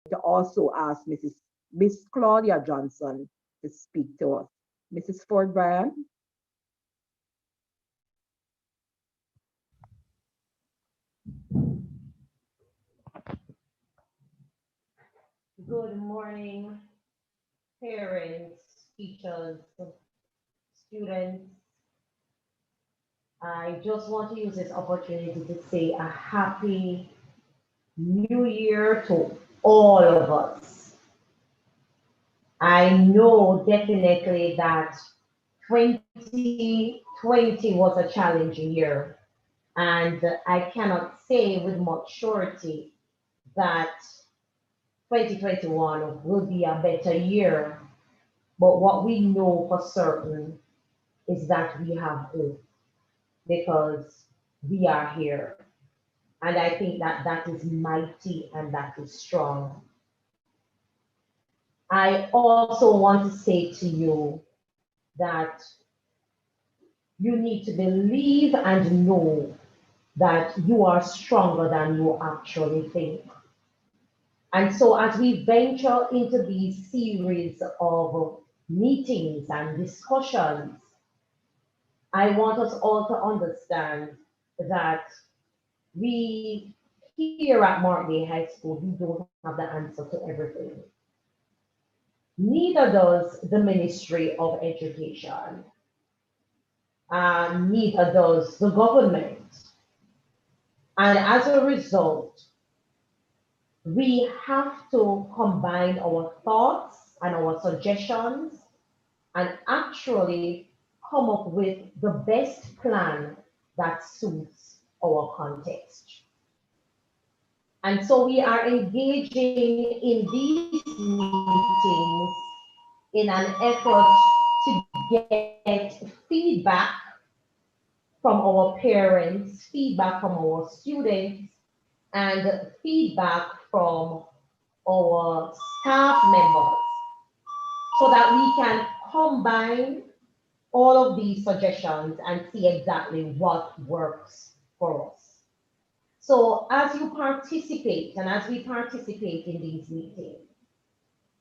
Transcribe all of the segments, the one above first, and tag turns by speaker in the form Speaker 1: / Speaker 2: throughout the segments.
Speaker 1: to also ask Miss Claudia Johnson to speak to us. Mrs. Ford Bryan.
Speaker 2: Good morning, parents, teachers, students. I just want to use this opportunity to say a happy new year to all of us. I know definitely that 2020 was a challenging year, and I cannot say with much surety that 2021 will be a better year. But what we know for certain is that we have hope because we are here. And I think that that is mighty and that is strong. I also want to say to you that you need to believe and know that you are stronger than you actually think. And so, as we venture into these series of meetings and discussions, I want us all to understand that we here at Mark Day High School, we don't have the answer to everything. Neither does the Ministry of Education, and neither does the government. And as a result, we have to combine our thoughts and our suggestions and actually come up with the best plan that suits our context. And so we are engaging in these meetings in an effort to get feedback from our parents, feedback from our students, and feedback from our staff members so that we can combine all of these suggestions and see exactly what works for us. So as you participate and as we participate in these meetings,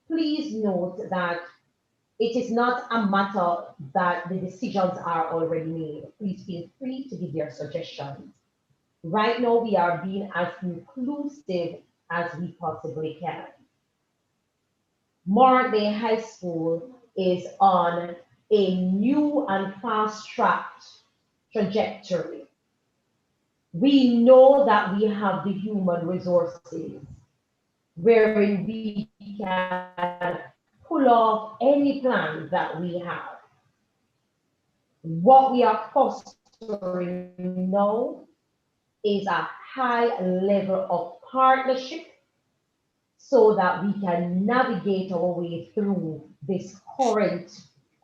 Speaker 2: please note that it is not a matter that the decisions are already made. Please feel free to give your suggestions. Right now, we are being as inclusive as we possibly can. Mark Day High School is on a new and fast-tracked trajectory. We know that we have the human resources wherein we can pull off any plan that we have. What we are fostering now is a high level of partnership so that we can navigate our way through this current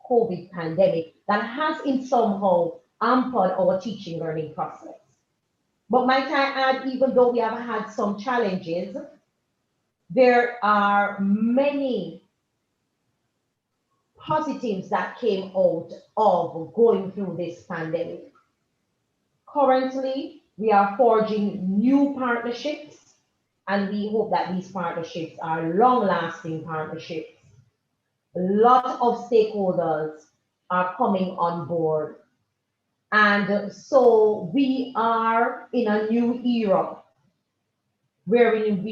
Speaker 2: COVID pandemic that has in somehow hampered our teaching learning process. But might I add, even though we have had some challenges, there are many positives that came out of going through this pandemic. Currently, we are forging new partnerships, and we hope that these partnerships are long-lasting partnerships. A lot of stakeholders are coming on board. And so we are in a new era wherein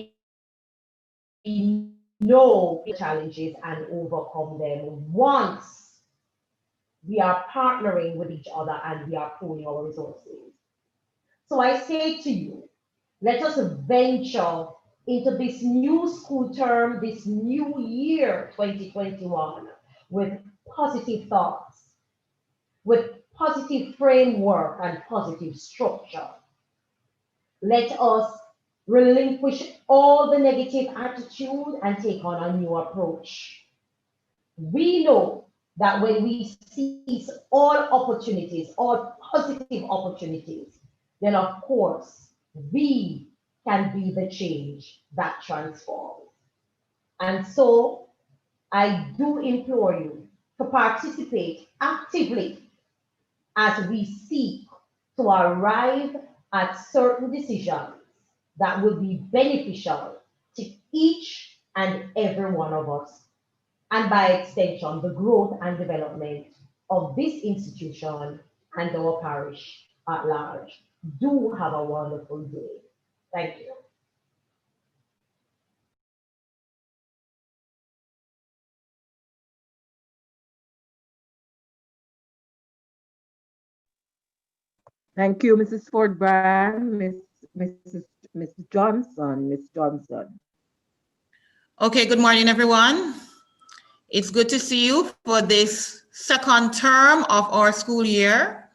Speaker 2: we know the challenges and overcome them once we are partnering with each other and we are pooling our resources. So I say to you, let us venture into this new school term, this new year 2021 with positive thoughts, with positive framework and positive structure. Let us relinquish all the negative attitude and take on a new approach. We know that when we seize all opportunities, all positive opportunities, then of course we can be the change that transforms. And so I do implore you to participate actively as we seek to arrive at certain decisions that will be beneficial to each and every one of us, and by extension, the growth and development of this institution and our parish at large. Do have a wonderful day. Thank you.
Speaker 1: Thank you, Mrs. Ford Brand, Miss Johnson, Miss Johnson.
Speaker 3: Okay, good morning, everyone. It's good to see you for this second term of our school year.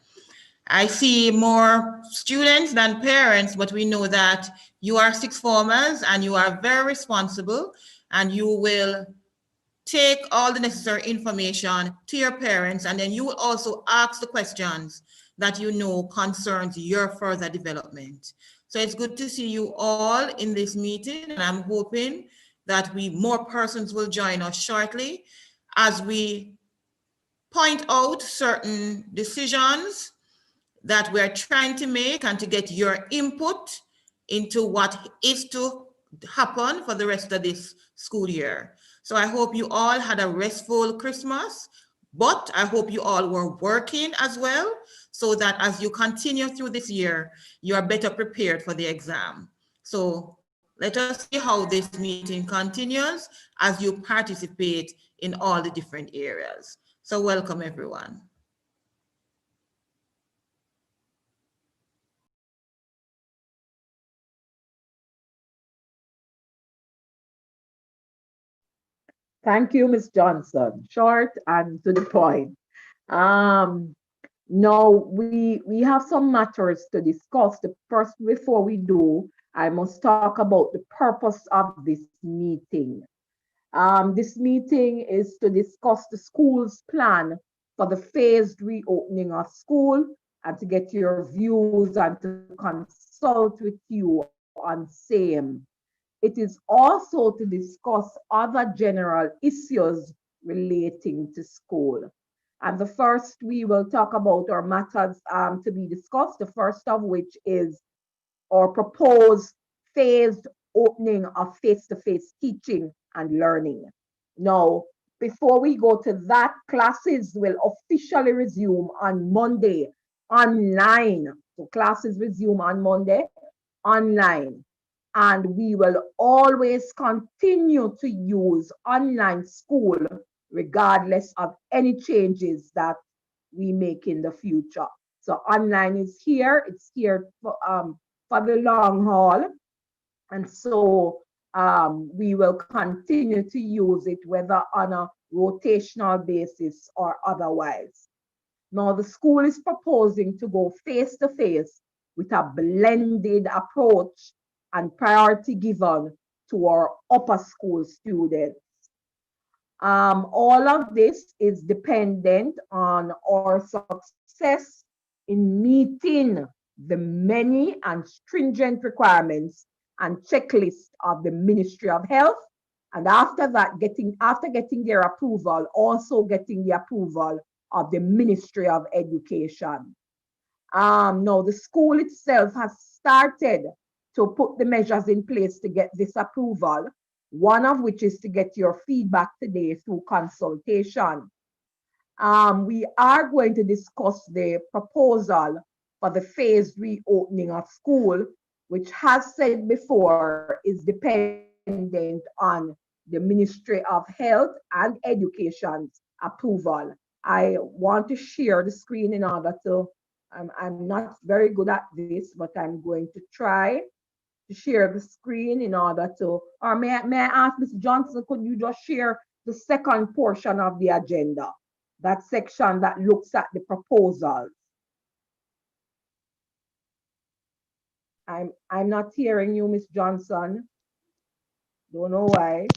Speaker 3: I see more students than parents, but we know that you are sixth formers and you are very responsible, and you will take all the necessary information to your parents, and then you will also ask the questions that you know concerns your further development. So it's good to see you all in this meeting, and I'm hoping that more persons will join us shortly as we point out certain decisions that we're trying to make and to get your input into what is to happen for the rest of this school year. So I hope you all had a restful Christmas, but I hope you all were working as well, so that as you continue through this year, you are better prepared for the exam. So let us see how this meeting continues as you participate in all the different areas. So welcome, everyone.
Speaker 1: Thank you, Miss Johnson. Short and to the point. Um, Now we have some matters to discuss. The first, before we do, I must talk about the purpose of this meeting. This meeting is to discuss the school's plan for the phased reopening of school and to get your views and to consult with you on same. It is also to discuss other general issues relating to school. And the first we will talk about our matters to be discussed, the first of which is our proposed phased opening of face-to-face teaching and learning. Now, before we go to that, classes will officially resume on Monday online. So classes resume on Monday online. And we will always continue to use online school regardless of any changes that we make in the future. So online is here, it's here for the long haul. And so we will continue to use it whether on a rotational basis or otherwise. Now, the school is proposing to go face to face with a blended approach and priority given to our upper school students. All of this is dependent on our success in meeting the many and stringent requirements and checklist of the Ministry of Health. And after that, after getting their approval, also getting the approval of the Ministry of Education. Now, the school itself has started to put the measures in place to get this approval, one of which is to get your feedback today through consultation. We are going to discuss the proposal for the phased reopening of school, which has said before is dependent on the Ministry of Health and Education's approval. I want to share the screen in order to, I'm not very good at this, but I'm going to try to share the screen in order to, or may I ask Ms. Johnson, could you just share the second portion of the agenda? That section that looks at the proposals. I'm not hearing you, Ms. Johnson. Don't know why.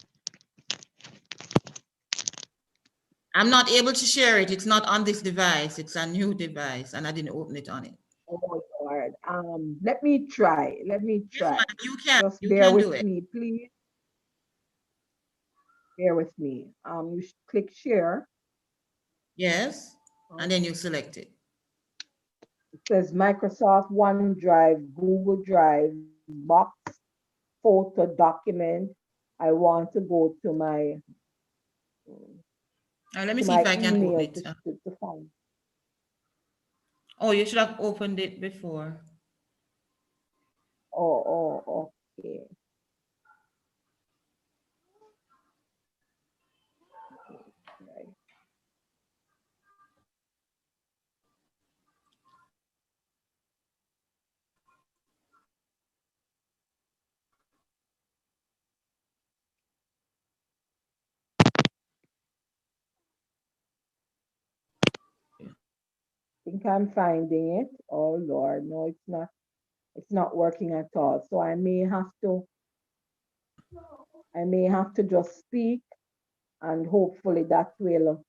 Speaker 3: I'm not able to share it. It's not on this device. It's a new device, and I didn't open it on it.
Speaker 1: Oh Lord. Let me try. Let me try.
Speaker 3: Yes, you can.
Speaker 1: Just
Speaker 3: You
Speaker 1: bear
Speaker 3: can do
Speaker 1: with
Speaker 3: it.
Speaker 1: me, please. Bear with me. You click share.
Speaker 3: Yes, and then you select it.
Speaker 1: It says Microsoft OneDrive, Google Drive, Box, Photo, Document. I want to go to my
Speaker 3: Let me see if I can open
Speaker 1: email
Speaker 3: it.
Speaker 1: to find.
Speaker 3: Oh, you should have opened it before.
Speaker 1: Oh, okay. Right. I think I'm finding it. Oh Lord, no, it's not. It's not working at all. So I may have to just speak, and hopefully that will.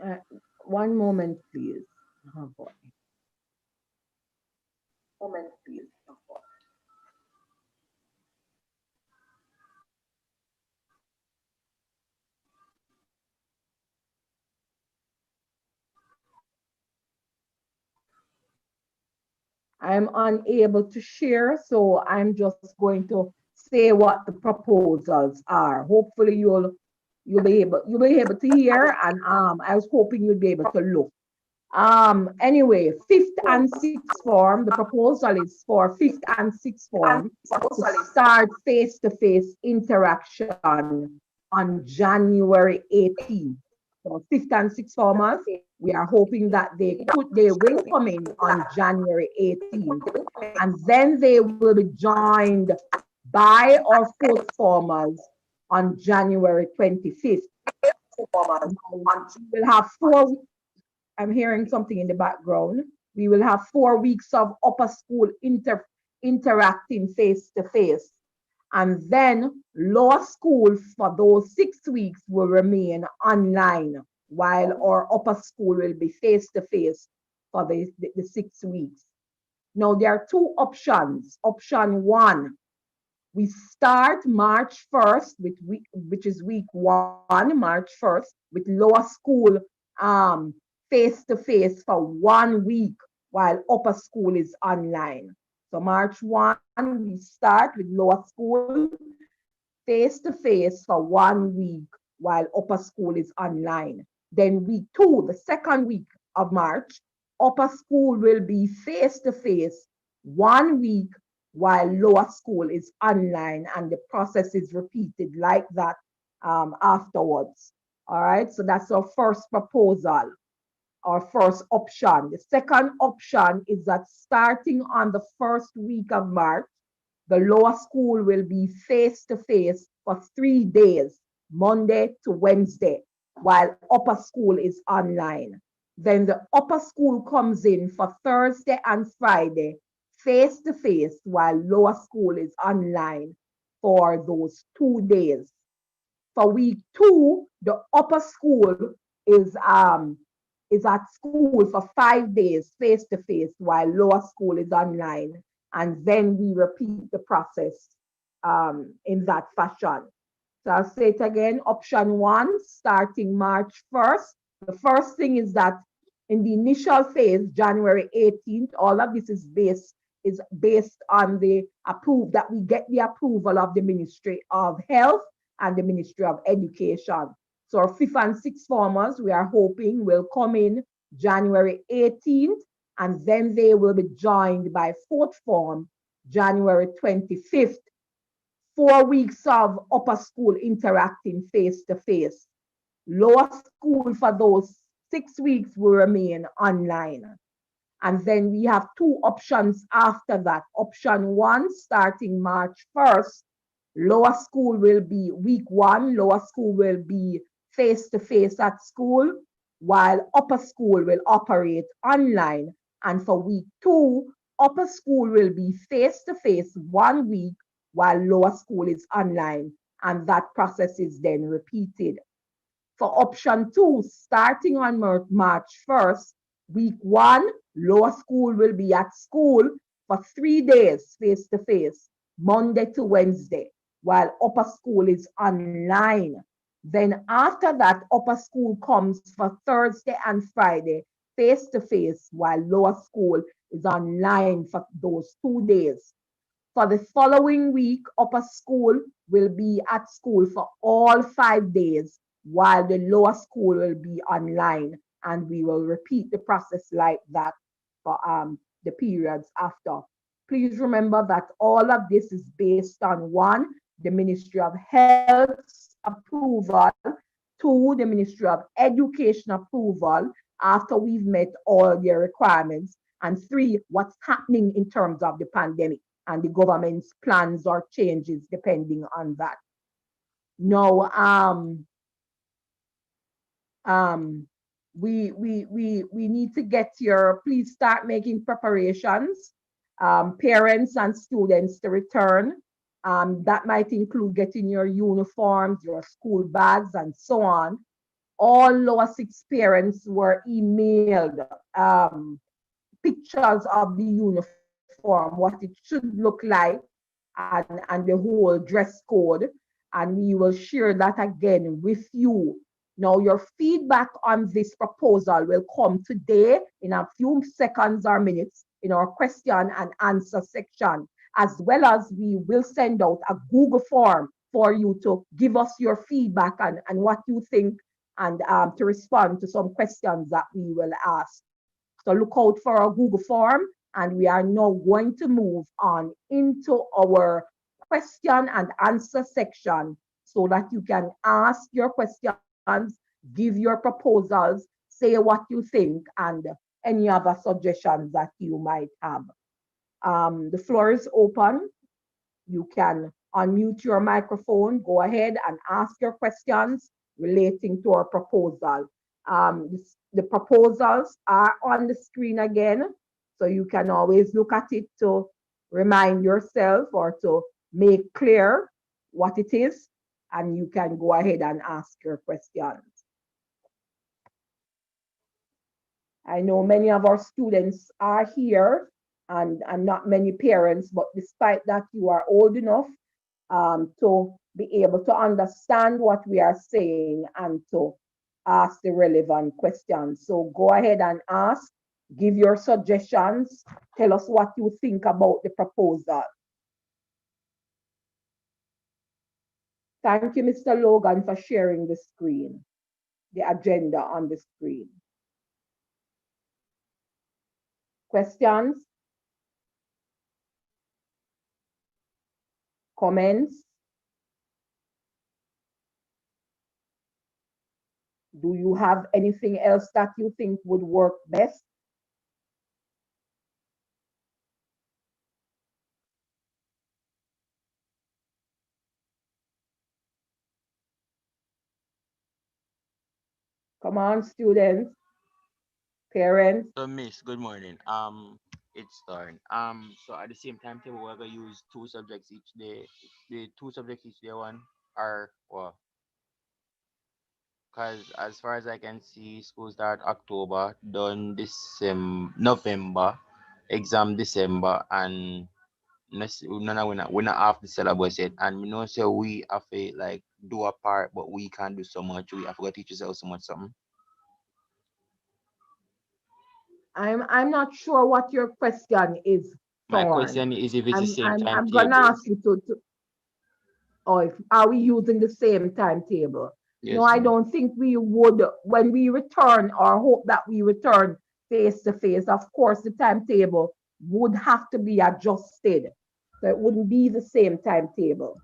Speaker 1: Uh, one moment, please. Oh boy. Moment, please. Oh, boy. I'm unable to share, so I'm just going to say what the proposals are. Hopefully you'll be able to hear, and I was hoping you'd be able to look. Anyway, fifth and sixth form, the proposal is for fifth and sixth form to start face-to-face interaction on January 18th. So fifth and sixth formers, we are hoping that they will come in on January 18th, and then they will be joined by our fourth formers on January 25th. We will have I'm hearing something in the background. We will have 4 weeks of upper school interacting face to face. And then lower school for those 6 weeks will remain online, while our upper school will be face to face for the 6 weeks. Now, there are two options. Option one, we start March 1st, which is week 1, March 1st, with lower school face to face for 1 week while upper school is online. So March 1, we start with lower school face to face for 1 week while upper school is online. Then week 2, the second week of March, upper school will be face to face 1 week while lower school is online, and the process is repeated like that afterwards. All right, so that's our first proposal, our first option. The second option is that starting on the first week of March, the lower school will be face to face for 3 days, Monday to Wednesday, while upper school is online. Then the upper school comes in for Thursday and Friday, face to face, while lower school is online for those 2 days. For week 2, the upper school is at school for 5 days face to face, while lower school is online, and then we repeat the process in that fashion. So I'll say it again. Option 1, starting March 1st. The first thing is that in the initial phase, January 18th, all of this is based on that we get the approval of the Ministry of Health and the Ministry of Education. So our fifth and sixth formers, we are hoping, will come in January 18th, and then they will be joined by fourth form January 25th. 4 weeks of upper school interacting face to face. Lower school for those 6 weeks will remain online. And then we have two options after that. Option 1, starting March 1st, lower school will be week 1, lower school will be face to face at school, while upper school will operate online. And for week 2, upper school will be face to face 1 week, while lower school is online. And that process is then repeated. For option 2, starting on March 1st, week 1, lower school will be at school for 3 days face to face, Monday to Wednesday, while upper school is online. Then after that, upper school comes for Thursday and Friday, face-to-face, while lower school is online for those 2 days. For the following week, upper school will be at school for all 5 days, while the lower school will be online. And we will repeat the process like that for the periods after. Please remember that all of this is based on one, the Ministry of Health's approval, two, the Ministry of Education approval after we've met all their requirements, and three, what's happening in terms of the pandemic and the government's plans or changes depending on that. Now, we need to get your, please start making preparations, parents and students to return. That might include getting your uniforms, your school bags, and so on. All lower six parents were emailed pictures of the uniform, what it should look like, and the whole dress code. And we will share that again with you. Now, your feedback on this proposal will come today in a few seconds or minutes in our question and answer section, as well as we will send out a Google form for you to give us your feedback and what you think, and to respond to some questions that we will ask. So look out for our Google form, and we are now going to move on into our question and answer section so that you can ask your questions, give your proposals, say what you think, and any other suggestions that you might have. The floor is open. You can unmute your microphone, go ahead and ask your questions relating to our proposal. The proposals are on the screen again, so you can always look at it to remind yourself or to make clear what it is, and you can go ahead and ask your questions. I know many of our students are here and not many parents, but despite that, you are old enough to be able to understand what we are saying and to ask the relevant questions. So go ahead and ask, give your suggestions, tell us what you think about the proposal. Thank you, Mr. Logan, for sharing the screen, the agenda on the screen. Questions? Comments? Do you have anything else that you think would work best? Come on, students, parents.
Speaker 4: So Miss, good morning. It's Thorn. So at the same time table, we're gonna use two subjects each day. The two subjects each day one are well, cause as far as I can see, school start October, done December, November, exam December, and none of we not half the syllabus yet. And we know so we have to like do a part, but we can't do so much. We have to teach ourselves so much something.
Speaker 1: I'm not sure what your question is,
Speaker 4: My
Speaker 1: Thorn.
Speaker 4: question is if it's the same
Speaker 1: I'm gonna
Speaker 4: timetable.
Speaker 1: ask you to or if, are we using the same timetable? No,
Speaker 4: Yes,
Speaker 1: I
Speaker 4: ma'am.
Speaker 1: don't think we would, when we return, or hope that we return face to face. Of course, the timetable would have to be adjusted. So it wouldn't be the same timetable.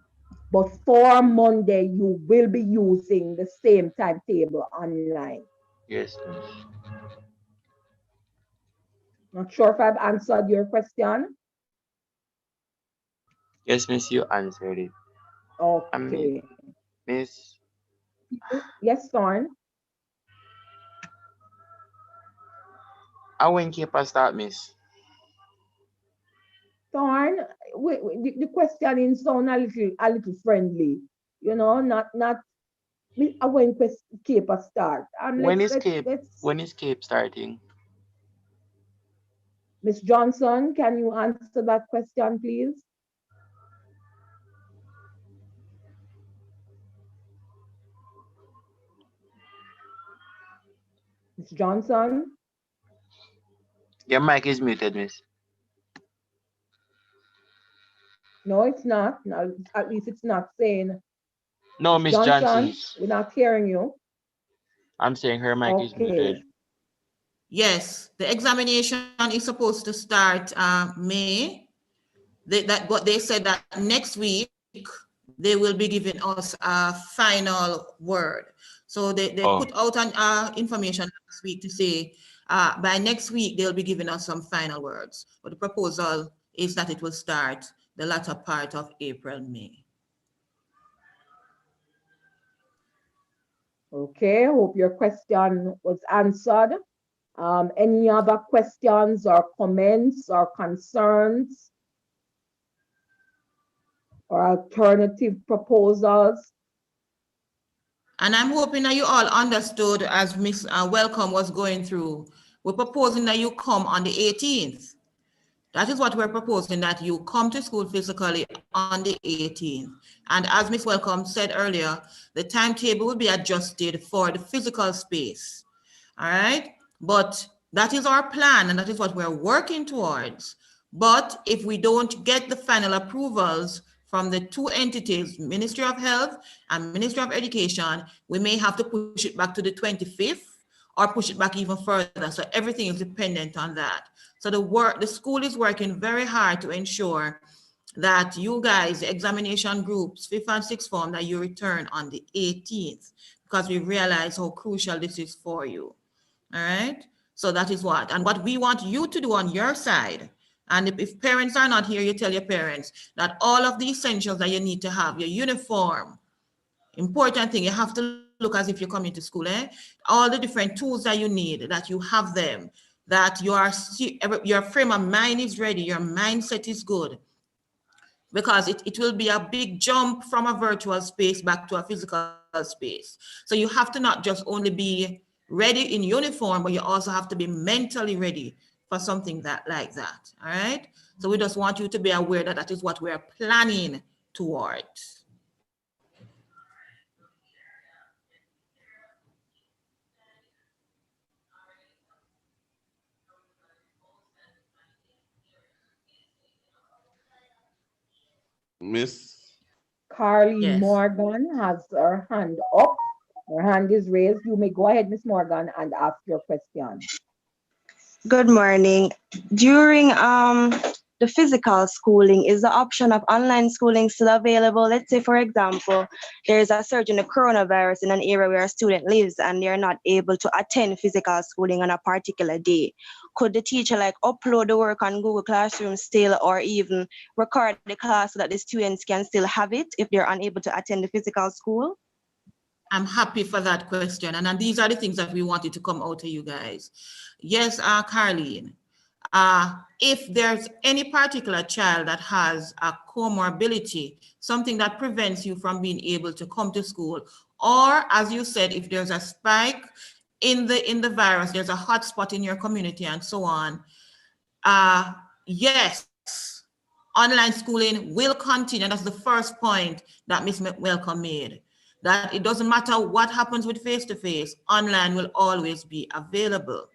Speaker 1: But for Monday, you will be using the same timetable online.
Speaker 4: Yes, miss.
Speaker 1: Not sure if I've answered your question.
Speaker 4: Yes, miss, you answered it. I
Speaker 1: Okay.
Speaker 4: mean, miss,
Speaker 1: Yes, Thorn.
Speaker 4: I won't keep a start, miss.
Speaker 1: Thorn, the questioning sound a little friendly, you know, not I went keep a start. And
Speaker 4: When is Cape?
Speaker 1: let's
Speaker 4: When is Cape starting?
Speaker 1: Miss Johnson, can you answer that question, please? Miss Johnson?
Speaker 4: Your mic is muted, miss.
Speaker 1: No, it's not. No, at least it's not saying.
Speaker 4: No,
Speaker 1: Miss
Speaker 4: Miss
Speaker 1: Johnson,
Speaker 4: Johnson's.
Speaker 1: we're not hearing you.
Speaker 4: I'm saying her mic is
Speaker 1: Okay.
Speaker 4: muted.
Speaker 3: Yes, the examination is supposed to start May. But they said that next week they will be giving us a final word. So they
Speaker 4: Oh,
Speaker 3: put out an information last week to say by next week they'll be giving us some final words. But the proposal is that it will start the latter part of April, May.
Speaker 1: Okay, hope your question was answered. Any other questions or comments or concerns or alternative proposals?
Speaker 3: And I'm hoping that you all understood as Miss Welcome was going through. We're proposing that you come on the 18th. That is what we're proposing, that you come to school physically on the 18th. And as Ms. Welcome said earlier, the timetable will be adjusted for the physical space. All right? But that is our plan and that is what we're working towards. But if we don't get the final approvals from the two entities, Ministry of Health and Ministry of Education, we may have to push it back to the 25th or push it back even further. So everything is dependent on that. So the school is working very hard to ensure that you guys, the examination groups, 5th and 6th form, that you return on the 18th, because we realize how crucial this is for you. All right. So that is what, and what we want you to do on your side. And if parents are not here, you tell your parents that all of the essentials that you need to have, your uniform, important thing, you have to look as if you're coming to school, all the different tools that you need, that you have them, that your frame of mind is ready, your mindset is good, because it will be a big jump from a virtual space back to a physical space. So you have to not just only be ready in uniform, but you also have to be mentally ready for something like that. All right. So we just want you to be aware that that is what we're planning towards.
Speaker 5: Miss.
Speaker 1: Carly
Speaker 3: Yes.
Speaker 1: Morgan has her hand up. Her hand is raised. You may go ahead, Miss Morgan, and ask your question.
Speaker 6: Good morning. During the physical schooling, is the option of online schooling still available? Let's say, for example, there is a surge in the coronavirus in an area where a student lives and they're not able to attend physical schooling on a particular day. Could the teacher upload the work on Google Classroom still, or even record the class so that the students can still have it if they're unable to attend the physical school?
Speaker 3: I'm happy for that question. And these are the things that we wanted to come out to you guys. Yes, Carleen, if there's any particular child that has a comorbidity, something that prevents you from being able to come to school, or as you said, if there's a spike in the virus, there's a hot spot in your community and so on, yes, online schooling will continue. And that's the first point that Ms. Welcome made, that it doesn't matter what happens with face-to-face, online will always be available.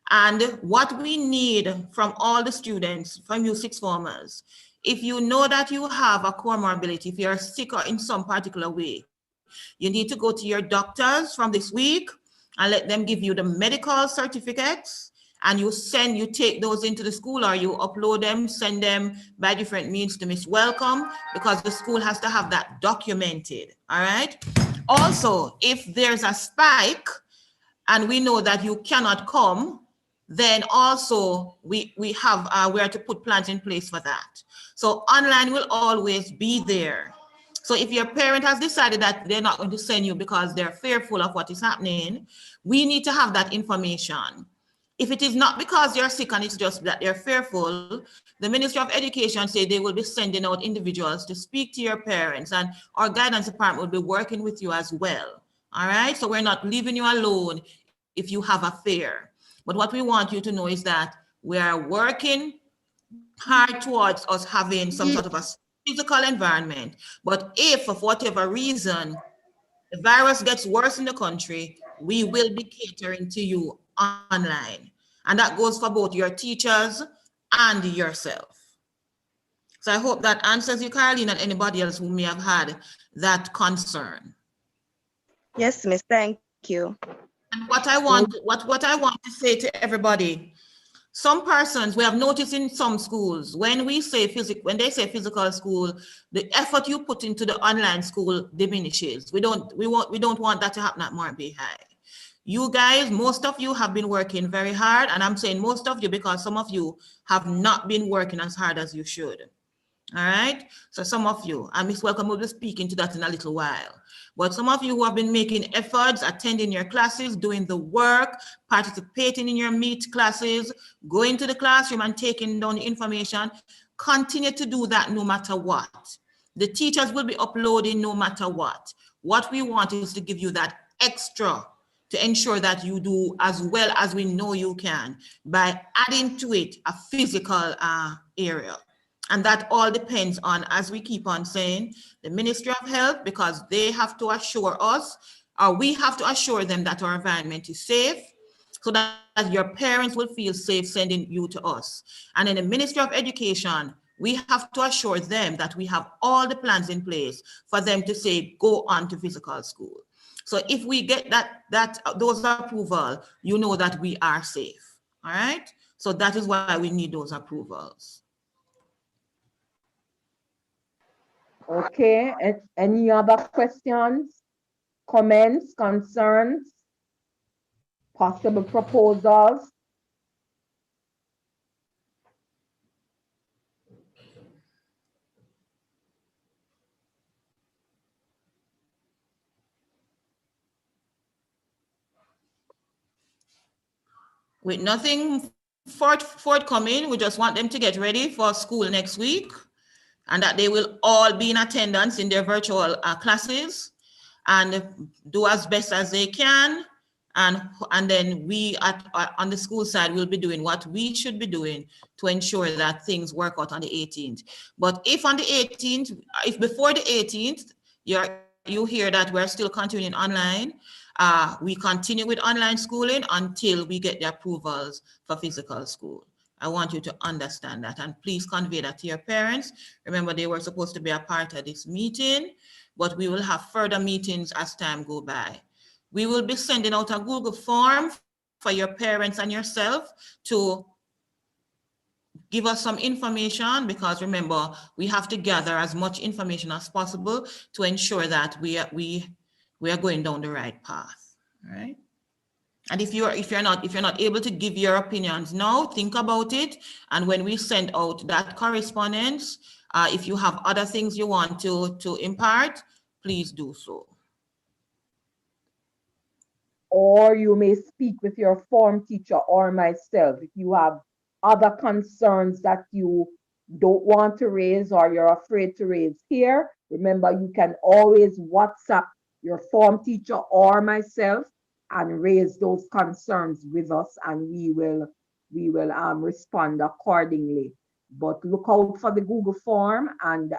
Speaker 3: And what we need from all the students, from you sixth formers, if you know that you have a comorbidity, if you're sick or in some particular way, you need to go to your doctors from this week and let them give you the medical certificates, and you take those into the school, or you upload them, send them by different means to Miss Welcome, because the school has to have that documented. All right. Also, if there's a spike and we know that you cannot come, then also we have where to put plans in place for that. So online will always be there. So if your parent has decided that they're not going to send you because they're fearful of what is happening, we need to have that information. If it is not because you're sick and it's just that they're fearful, the Ministry of Education say they will be sending out individuals to speak to your parents, and our guidance department will be working with you as well. All right, so we're not leaving you alone if you have a fear. But what we want you to know is that we are working hard towards us having some sort of a physical environment. But if for whatever reason the virus gets worse in the country, we will be catering to you online. And that goes for both your teachers and yourself. So I hope that answers you, Caroline, and anybody else who may have had that concern.
Speaker 6: Yes, Miss, thank you.
Speaker 3: And what I want to say to everybody, some persons, we have noticed in some schools, when they say physical school, the effort you put into the online school diminishes. We don't want that to happen at Mark High. You guys, most of you have been working very hard, and I'm saying most of you because some of you have not been working as hard as you should. All right, so some of you, and Miss Welcome will be speaking to that in a little while, but some of you who have been making efforts, attending your classes, doing the work, participating in your meet classes, going to the classroom and taking down the information, continue to do that no matter what. The teachers will be uploading no matter what. What we want is to give you that extra to ensure that you do as well as we know you can by adding to it a physical area. And that all depends on, as we keep on saying, the Ministry of Health, because they have to assure us, or we have to assure them that our environment is safe, so that your parents will feel safe sending you to us. And in the Ministry of Education, we have to assure them that we have all the plans in place for them to say, go on to physical school. So if we get those approval, you know that we are safe, all right? So that is why we need those approvals.
Speaker 1: Okay, any other questions, comments, concerns, possible proposals?
Speaker 3: With nothing forthcoming, we just want them to get ready for school next week, and that they will all be in attendance in their virtual classes and do as best as they can. And then we on the school side will be doing what we should be doing to ensure that things work out on the 18th. But if on the 18th, if before the 18th, you hear that we're still continuing online, we continue with online schooling until we get the approvals for physical school. I want you to understand that, and please convey that to your parents. Remember, they were supposed to be a part of this meeting, but we will have further meetings as time go by. We will be sending out a Google form for your parents and yourself to give us some information, because remember, we have to gather as much information as possible to ensure that we are going down the right path, all right? And if you're not able to give your opinions now, think about it. And when we send out that correspondence, if you have other things you want to impart, please do so.
Speaker 1: Or you may speak with your form teacher or myself if you have other concerns that you don't want to raise or you're afraid to raise here. Remember, you can always WhatsApp your form teacher or myself and raise those concerns with us, and we will respond accordingly. But look out for the Google form and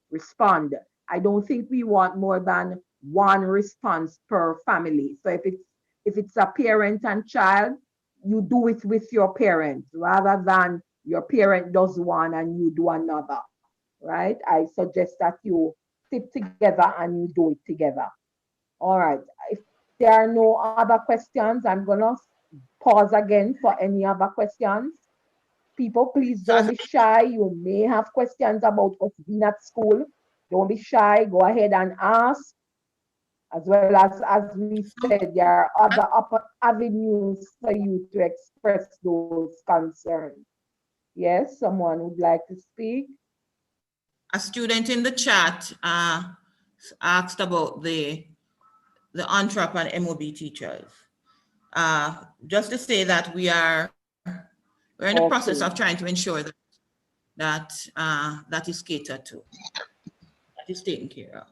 Speaker 1: respond. I don't think we want more than one response per family. So if it's a parent and child, you do it with your parent rather than your parent does one and you do another, right? I suggest that you sit together and you do it together. All right. If there are no other questions, I'm gonna pause again for any other questions. People, please don't be shy. You may have questions about us being at school. Don't be shy. Go ahead and ask. As well as we said, there are other avenues for you to express those concerns. Yes, someone would like to speak.
Speaker 3: A student in the chat asked about the ONTRAP and MOB teachers. Just to say that we're in the process of trying to ensure that that is catered to, that is taken care of.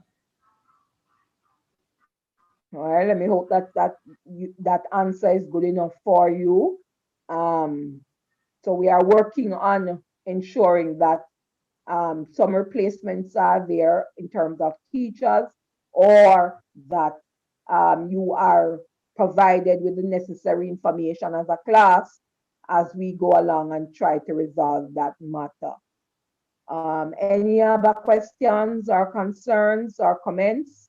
Speaker 1: All right, let me hope that answer is good enough for you. So we are working on ensuring that some replacements are there in terms of teachers, or that you are provided with the necessary information as a class as we go along and try to resolve that matter. Any other questions or concerns or comments?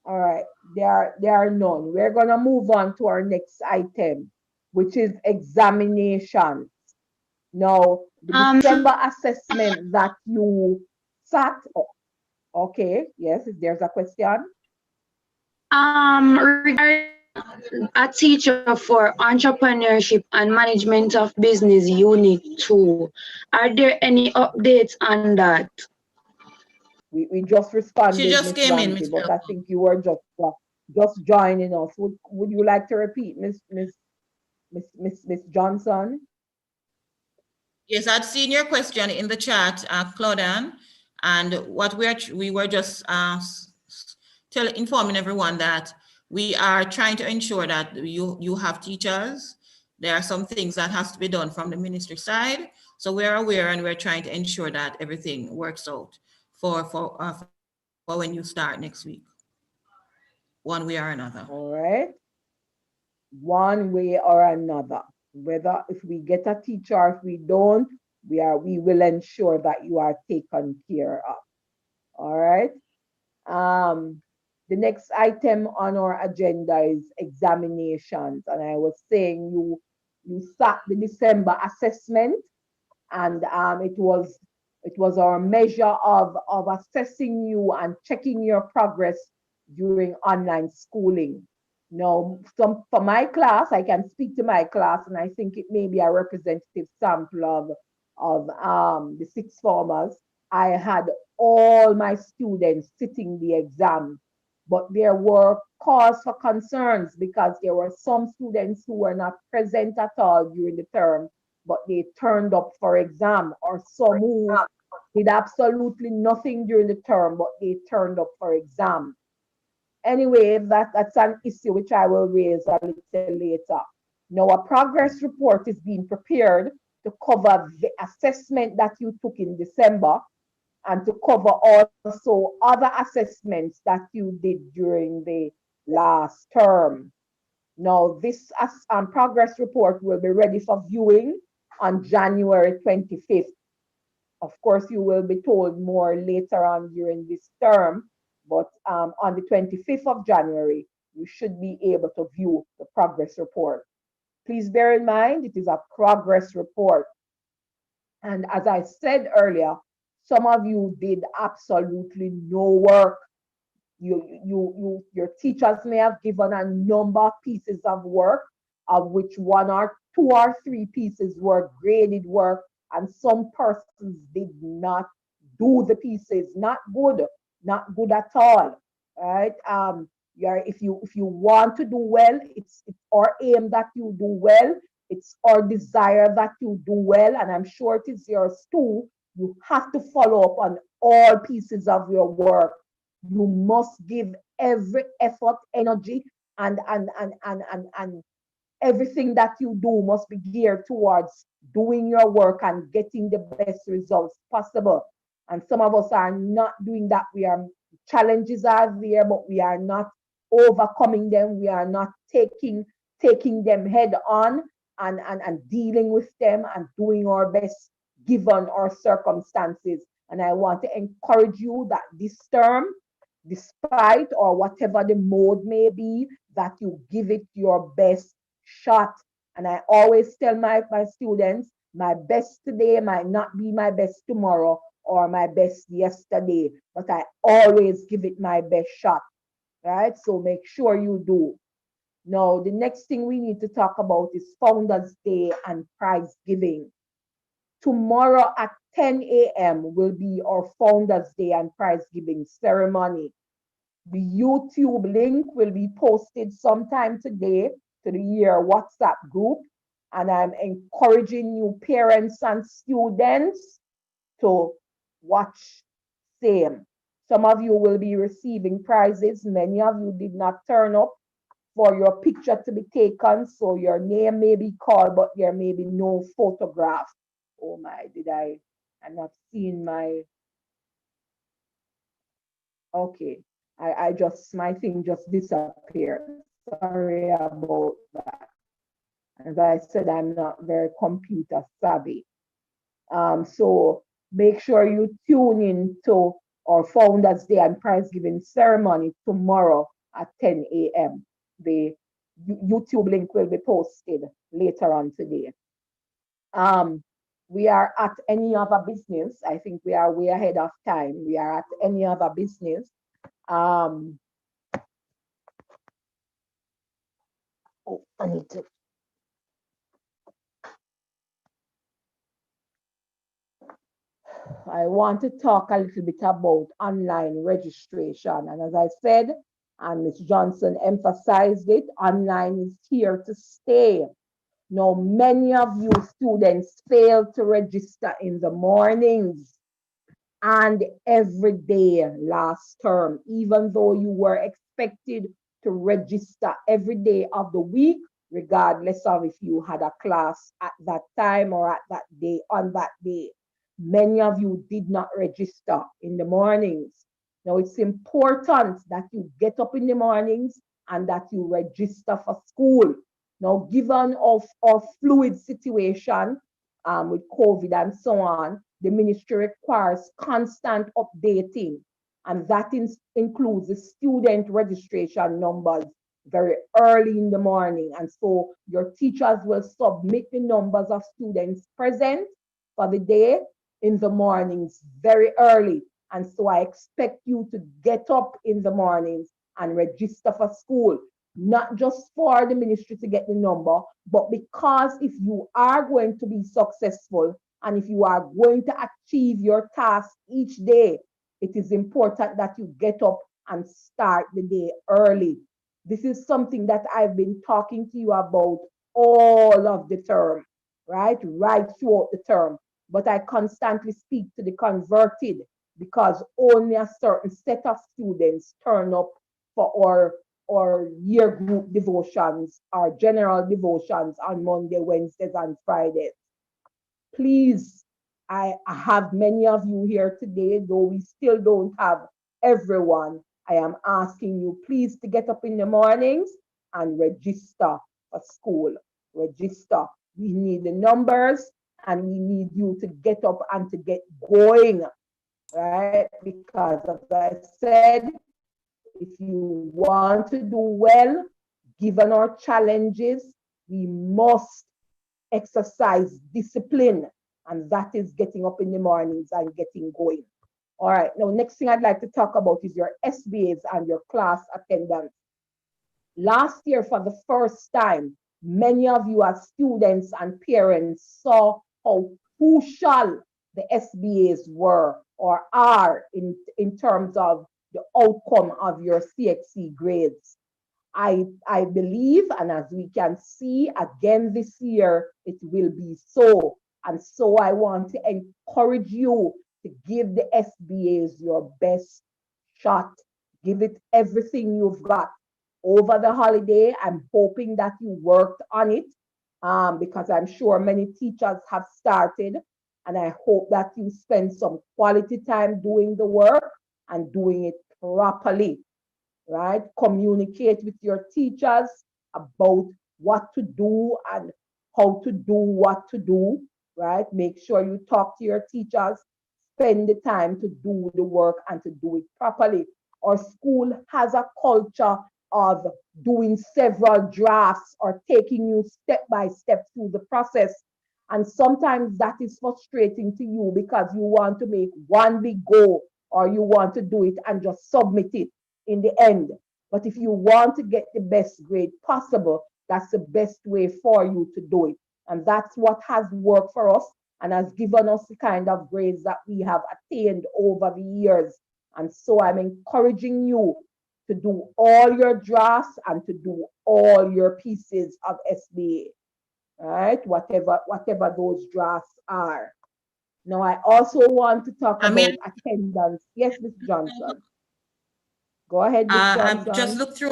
Speaker 1: All right, there are none. We're gonna move on to our next item, which is examinations. Now, the December assessment that you sat, okay, yes, if there's a question.
Speaker 5: Regarding a teacher for entrepreneurship and management of business unit 2, are there any updates on that?
Speaker 1: We just responded,
Speaker 3: She just
Speaker 1: Miss
Speaker 3: came in,
Speaker 1: Ramsey,
Speaker 3: Miss
Speaker 1: but I
Speaker 3: Welcome.
Speaker 1: think you were just joining us. Would you like to repeat, Miss Johnson?
Speaker 3: Yes, I'd seen your question in the chat, Claudian, and what we were just informing everyone that we are trying to ensure that you have teachers. There are some things that has to be done from the ministry side, so we're aware and we're trying to ensure that everything works out for when you start next week, one way or another.
Speaker 1: All right, one way or another. Whether if we get a teacher, if we don't, we will ensure that you are taken care of. All right. The next item on our agenda is examinations, and I was saying you sat the December assessment, and it was our measure of assessing you and checking your progress during online schooling. Now, for my class, I can speak to my class, and I think it may be a representative sample of the sixth formers. I had all my students sitting the exam, but there were cause for concerns because there were some students who were not present at all during the term, but they turned up for exam, or some who did absolutely nothing during the term, but they turned up for exam. Anyway, that's an issue which I will raise a little later. Now, a progress report is being prepared to cover the assessment that you took in December and to cover also other assessments that you did during the last term. Now, this progress report will be ready for viewing on January 25th. Of course, you will be told more later on during this term, but on the 25th of January, you should be able to view the progress report. Please bear in mind, it is a progress report. And as I said earlier, some of you did absolutely no work. Your teachers may have given a number of pieces of work, of which one or two or three pieces were graded work, and some persons did not do the pieces. Not good at all. Right? If you want to do well, it's our aim that you do well. It's our desire that you do well, and I'm sure it is yours too. You have to follow up on all pieces of your work. You must give every effort, energy, and everything that you do must be geared towards doing your work and getting the best results possible. And some of us are not doing that. Challenges are there, but we are not overcoming them. We are not taking them head on and dealing with them and doing our best given our circumstances. And I want to encourage you that this term, despite or whatever the mode may be, that you give it your best shot. And I always tell my students, my best today might not be my best tomorrow or my best yesterday, but I always give it my best shot, right? So make sure you do. Now, the next thing we need to talk about is Founders Day and prize giving. Tomorrow at 10 a.m. will be our Founders Day and prize giving ceremony. The YouTube link will be posted sometime today to the year WhatsApp group, and I'm encouraging you parents and students to watch same. Some of you will be receiving prizes. Many of you did not turn up for your picture to be taken, so your name may be called, but there may be no photograph. Oh my, I'm not seeing my, Okay. My thing just disappeared. Sorry about that. As I said, I'm not very computer savvy. So make sure you tune in to our Founders Day and Prize Giving Ceremony tomorrow at 10 a.m. The YouTube link will be posted later on today. We are at any other business. I think we are way ahead of time. We are at any other business. Oh, I need to. I want to talk a little bit about online registration. And as I said, and Ms. Johnson emphasized it, online is here to stay. Now, many of you students fail to register in the mornings and every day last term, even though you were expected to register every day of the week, regardless of if you had a class at that time or at that day, on that day. Many of you did not register in the mornings. Now, it's important that you get up in the mornings and that you register for school. Now, given our fluid situation with COVID and so on, the ministry requires constant updating, and that includes the student registration numbers very early in the morning. And so your teachers will submit the numbers of students present for the day in the mornings very early. And so I expect you to get up in the mornings and register for school, not just for the ministry to get the number, but because if you are going to be successful and if you are going to achieve your task each day, it is important that you get up and start the day early. This is something that I've been talking to you about all of the term, right? Right throughout the term. But I constantly speak to the converted because only a certain set of students turn up for our year group devotions, our general devotions on Monday, Wednesdays, and Fridays. Please, I have many of you here today, though we still don't have everyone. I am asking you, please, to get up in the mornings and register for school. Register. We need the numbers and we need you to get up and to get going, right? Because as I said, if you want to do well, given our challenges, we must exercise discipline, and that is getting up in the mornings and getting going. All right, now next thing I'd like to talk about is your SBAs and your class attendance. Last year, for the first time, many of you as students and parents saw how crucial the SBAs were or are in terms of the outcome of your CXC grades. I believe, and as we can see again this year, it will be so. And so I want to encourage you to give the SBAs your best shot. Give it everything you've got. Over the holiday, I'm hoping that you worked on it because I'm sure many teachers have started. And I hope that you spend some quality time doing the work and doing it properly. Right? Communicate with your teachers about what to do and how to do what to do, right? Make sure you talk to your teachers, spend the time to do the work and to do it properly. Our school has a culture of doing several drafts or taking you step by step through the process. And sometimes that is frustrating to you because you want to make one big goal or you want to do it and just submit it in the end. But if you want to get the best grade possible, that's the best way for you to do it. And that's what has worked for us and has given us the kind of grades that we have attained over the years. And so I'm encouraging you to do all your drafts and to do all your pieces of SBA, right? Whatever those drafts are. Now, I also want to talk about attendance. Yes, Ms. Johnson. Go ahead, Ms. Johnson.
Speaker 3: I've just looked through.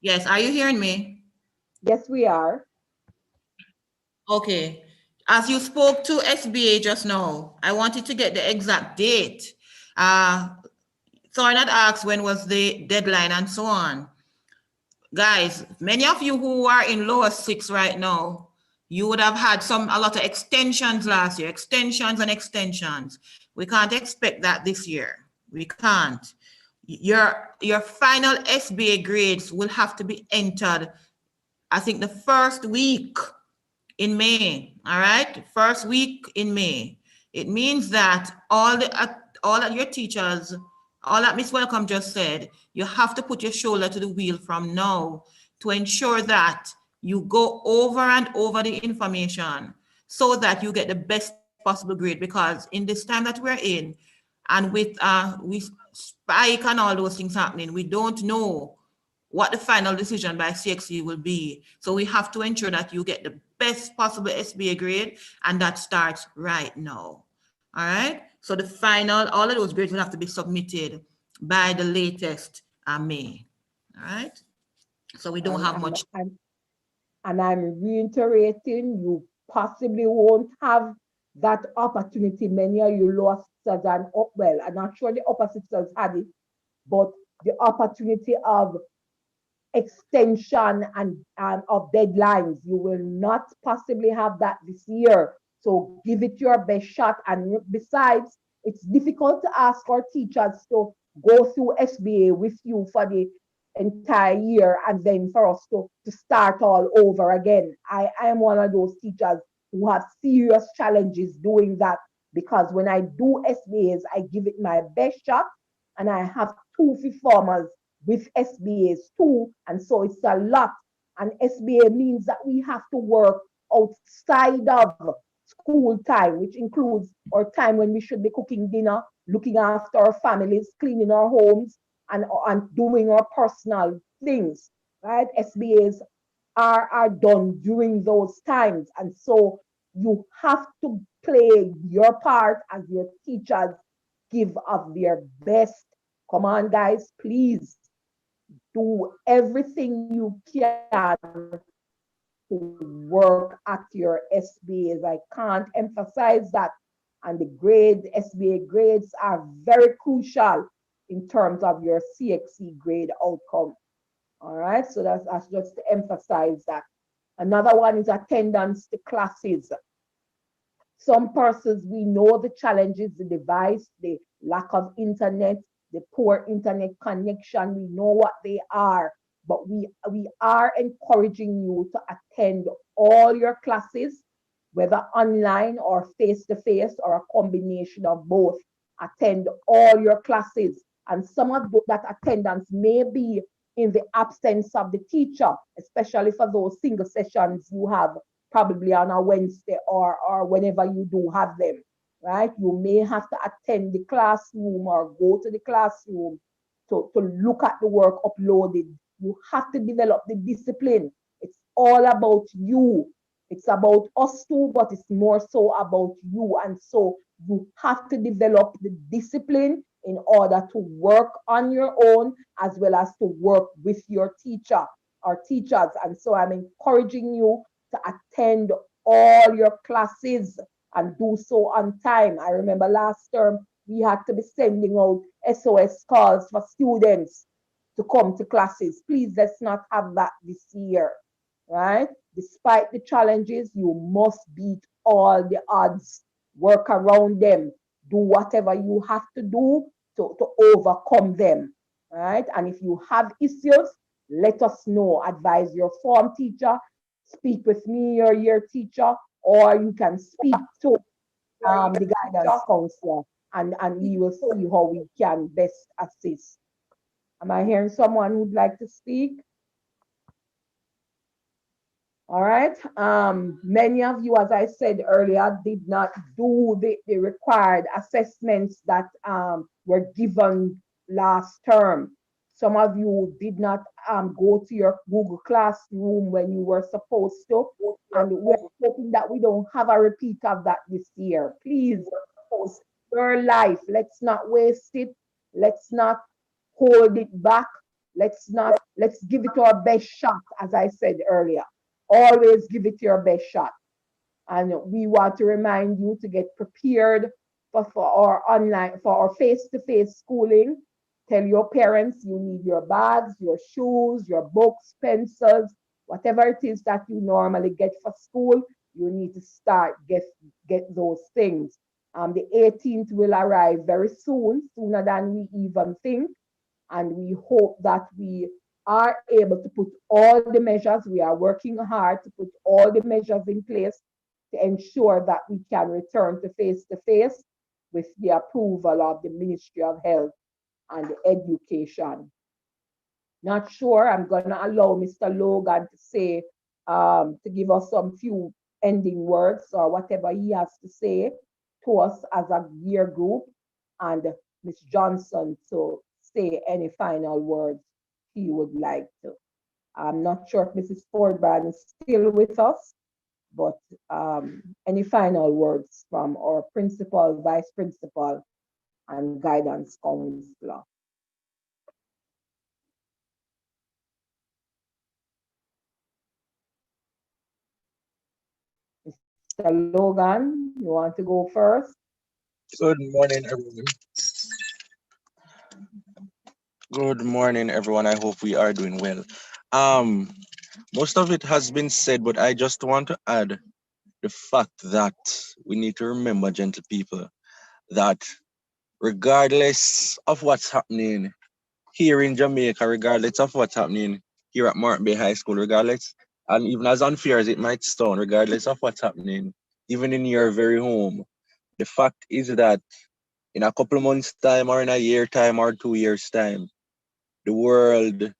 Speaker 3: Yes, are you hearing me?
Speaker 1: Yes, we are.
Speaker 3: Okay. As you spoke to SBA just now, I wanted to get the exact date. Thorn had asked when was the deadline and so on. Guys, many of you who are in lower six right now, you would have had a lot of extensions last year, extensions and extensions. We can't expect that this year. We can't. Your final SBA grades will have to be entered, I think, the first week in May. All right, first week in May. It means that all of your teachers, all that Miss Welcome just said, you have to put your shoulder to the wheel from now to ensure that you go over and over the information so that you get the best possible grade, because in this time that we're in, and with spike and all those things happening, we don't know what the final decision by CXC will be. So we have to ensure that you get the best possible SBA grade, and that starts right now. All right. So the final, all of those grades will have to be submitted by the latest May. All right. So we don't have much.
Speaker 1: And I'm reiterating, you possibly won't have that opportunity. Many of you lower sisters and well, I'm not sure the upper sisters had it, but the opportunity of extension and of deadlines, you will not possibly have that this year. So give it your best shot. And besides, it's difficult to ask our teachers to go through SBA with you for the entire year and then for us to start all over again. I am one of those teachers who have serious challenges doing that, because when I do SBAs, I give it my best shot, and I have 2 performers with SBAs too, and so it's a lot. And SBA means that we have to work outside of school time, which includes our time when we should be cooking dinner, looking after our families, cleaning our homes, and doing our personal things, right? SBAs are done during those times. And so you have to play your part as your teachers give of their best. Come on, guys, please do everything you can to work at your SBAs. I can't emphasize that. And the SBA grades are very crucial in terms of your CXC grade outcome. All right, so that's just to emphasize that. Another one is attendance to classes. Some persons, we know the challenges, the device, the lack of internet, the poor internet connection, we know what they are, but we are encouraging you to attend all your classes, whether online or face-to-face or a combination of both. Attend all your classes. And some of that attendance may be in the absence of the teacher, especially for those single sessions you have probably on a Wednesday or whenever you do have them, right? You may have to attend the classroom or go to the classroom to look at the work uploaded. You have to develop the discipline. It's all about you. It's about us too, but it's more so about you. And so you have to develop the discipline in order to work on your own, as well as to work with your teacher or teachers. And so I'm encouraging you to attend all your classes and do so on time. I remember last term, we had to be sending out SOS calls for students to come to classes. Please, let's not have that this year, right? Despite the challenges, you must beat all the odds, work around them, do whatever you have to do to overcome them, right? And if you have issues, let us know. Advise your form teacher, speak with me, your year teacher, or you can speak to the guidance counselor, and we will see how we can best assist. Am I hearing someone who'd like to speak? All right. Many of you, as I said earlier, did not do the required assessments that were given last term. Some of you did not go to your Google Classroom when you were supposed to, and we're hoping that we don't have a repeat of that this year. Please, post your life. Let's not waste it. Let's not hold it back. Let's give it our best shot, as I said earlier. Always give it your best shot. And we want to remind you to get prepared for our online, for our face-to-face schooling. Tell your parents you need your bags, your shoes, your books, pencils, whatever it is that you normally get for school, you need to start get those things. The 18th will arrive very soon, sooner than we even think, and we hope that we are able to put all the measures. We are working hard to put all the measures in place to ensure that we can return to face with the approval of the Ministry of Health and Education. Not sure. I'm going to allow Mr. Logan to say, to give us some few ending words or whatever he has to say to us as a year group, and Ms. Johnson to say any final words he would like to. I'm not sure if Mrs. Fordbrand is still with us, but any final words from our principal, vice principal, and guidance counselor. Mr. Logan, you want to go first?
Speaker 7: Good morning, everyone. Good morning, everyone. I hope we are doing well. Most of it has been said, but I just want to add the fact that we need to remember, gentle people, that regardless of what's happening here in Jamaica, regardless of what's happening here at Martin Bay High School, regardless, and even as unfair as it might sound, regardless of what's happening, even in your very home, the fact is that in a couple of months' time, or in a year time, or 2 years' time, the world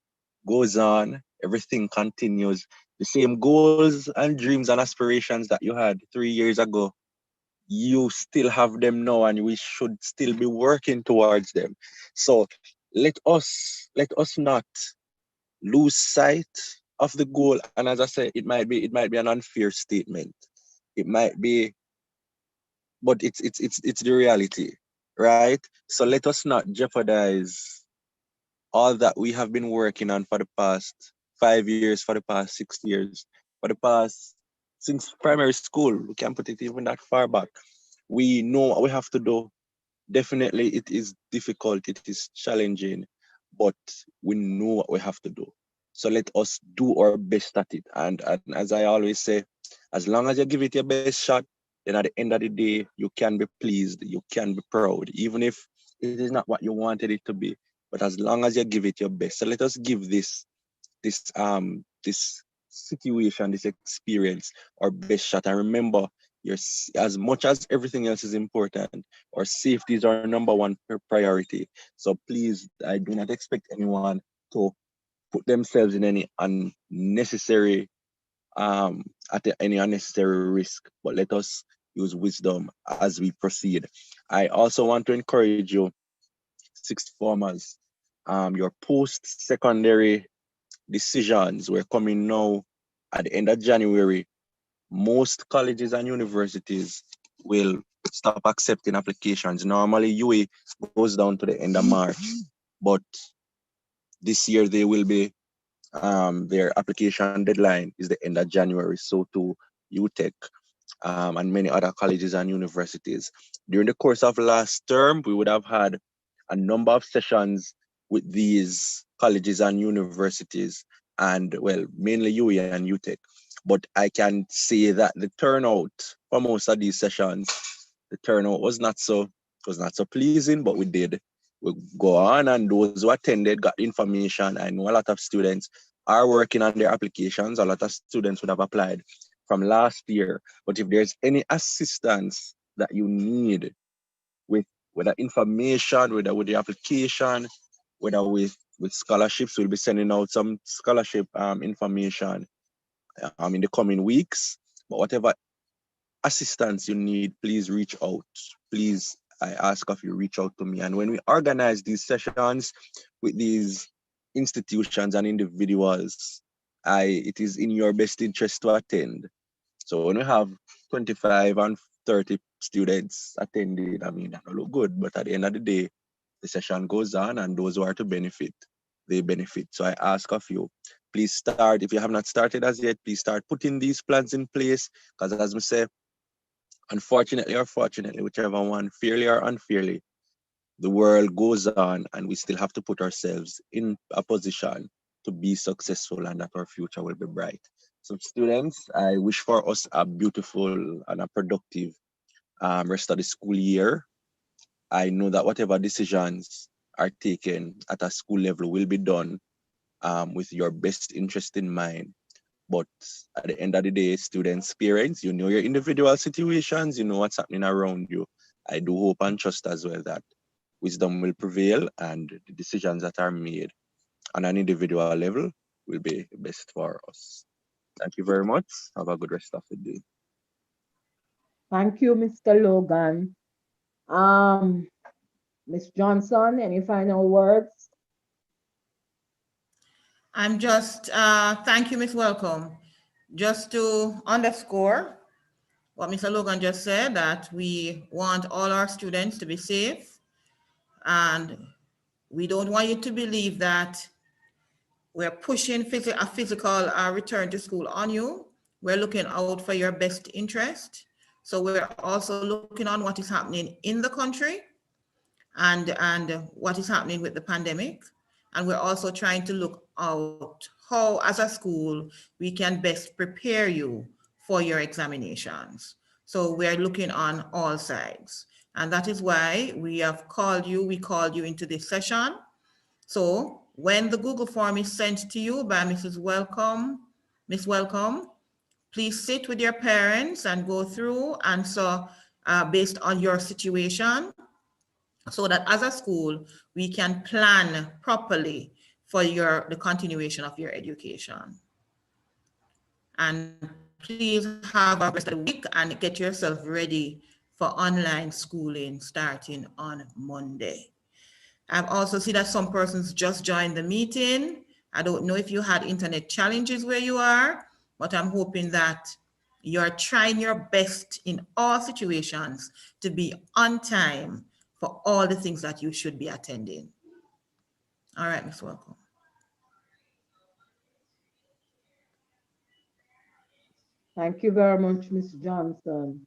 Speaker 7: goes on, everything continues. The same goals and dreams and aspirations that you had 3 years ago, you still have them now, and we should still be working towards them. So let us not lose sight of the goal. And as I said, it might be an unfair statement. It might be, but it's the reality, right? So let us not jeopardize all that we have been working on for the past 5 years, for the past 6 years, for the past since primary school. We can put it even that far back. We know what we have to do. Definitely, it is difficult, it is challenging, but we know what we have to do. So let us do our best at it. And as I always say, as long as you give it your best shot, then at the end of the day, you can be pleased, you can be proud, even if it is not what you wanted it to be. But as long as you give it your best. So let us give this situation, this experience, our best shot. And remember, as much as everything else is important, our safety is our number one priority. So please, I do not expect anyone to put themselves in any unnecessary any unnecessary risk, but let us use wisdom as we proceed. I also want to encourage you, sixth formers, your post-secondary decisions were coming now at the end of January. Most colleges and universities will stop accepting applications. Normally, UE goes down to the end of March, but this year they will be, their application deadline is the end of January. So to UTech and many other colleges and universities. During the course of last term, we would have had a number of sessions with these colleges and universities, and well, mainly UE and UTech. But I can say that the turnout for most of these sessions, the turnout was not so pleasing, but we did. We go on, and those who attended got information. I know a lot of students are working on their applications. A lot of students would have applied from last year. But if there's any assistance that you need with whether information, whether with the application, whether with scholarships, we'll be sending out some scholarship information in the coming weeks. But whatever assistance you need, please reach out. Please, I ask of you, reach out to me. And when we organize these sessions with these institutions and individuals, it is in your best interest to attend. So when we have 25 and 30 students attending, I mean, that will look good, but at the end of the day, the session goes on, and those who are to benefit, they benefit. So I ask of you, please start. If you have not started as yet, please start putting these plans in place, because as we say, unfortunately or fortunately, whichever one, fairly or unfairly, the world goes on and we still have to put ourselves in a position to be successful and that our future will be bright. So students, I wish for us a beautiful and a productive rest of the school year. I know that whatever decisions are taken at a school level will be done with your best interest in mind. But at the end of the day, students, parents, you know your individual situations, you know what's happening around you. I do hope and trust as well that wisdom will prevail and the decisions that are made on an individual level will be best for us. Thank you very much. Have a good rest of the day.
Speaker 1: Thank you, Mr. Logan. Um, Ms. Johnson, any final words?
Speaker 3: I'm just, thank you, Ms. Welcome. Just to underscore what Mr. Logan just said, that we want all our students to be safe, and we don't want you to believe that we're pushing a physical return to school on you. We're looking out for your best interest. So we're also looking on what is happening in the country and what is happening with the pandemic. And we're also trying to look out how, as a school, we can best prepare you for your examinations. So we're looking on all sides. And that is why we called you into this session. So when the Google form is sent to you by Miss Welcome, please sit with your parents and go through and so based on your situation, so that as a school, we can plan properly for the continuation of your education. And please have a rest of the week and get yourself ready for online schooling starting on Monday. I've also seen that some persons just joined the meeting. I don't know if you had internet challenges where you are, but I'm hoping that you're trying your best in all situations to be on time for all the things that you should be attending. All right, Ms. Welcome.
Speaker 1: Thank you very much, Ms. Johnson.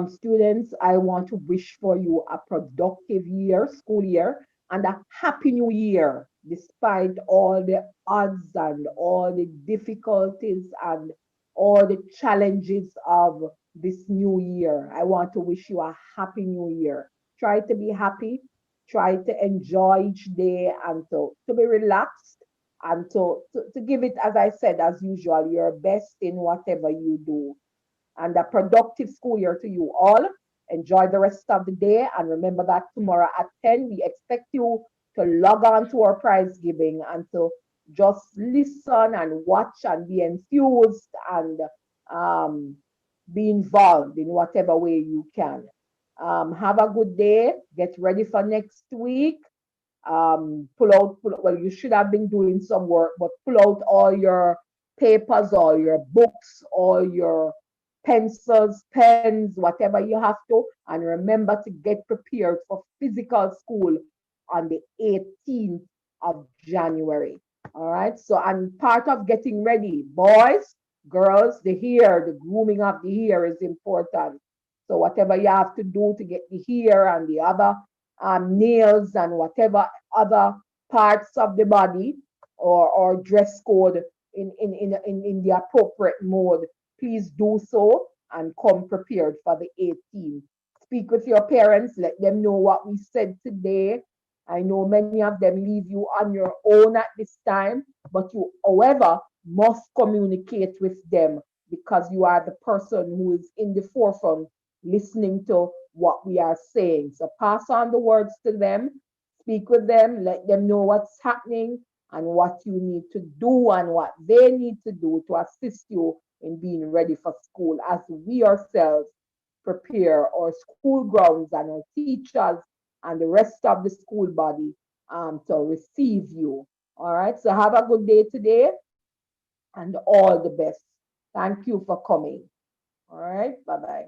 Speaker 1: Students, I want to wish for you a productive year, school year, and a happy new year, despite all the odds and all the difficulties and all the challenges of this new year. I want to wish you a happy new year. Try to be happy, try to enjoy each day and to be relaxed and to give it, as I said, as usual, your best in whatever you do. And a productive school year to you all. Enjoy the rest of the day. And remember that tomorrow at 10, we expect you to log on to our prize giving and to just listen and watch and be enthused and be involved in whatever way you can. Have a good day. Get ready for next week. Well, you should have been doing some work, but pull out all your papers, all your books, all your pencils, pens, whatever you have to, and remember to get prepared for physical school on the 18th of January. All right. So, and part of getting ready, boys, girls, the hair, the grooming of the hair is important. So, whatever you have to do to get the hair and the other nails and whatever other parts of the body or dress code in the appropriate mode, please do so and come prepared for the 18th. Speak with your parents, let them know what we said today. I know many of them leave you on your own at this time, but you, however, must communicate with them because you are the person who is in the forefront listening to what we are saying. So pass on the words to them, speak with them, let them know what's happening and what you need to do and what they need to do to assist you in being ready for school as we ourselves prepare our school grounds and our teachers and the rest of the school body to receive you. All right, so have a good day today and all the best. Thank you for coming. All right, bye-bye.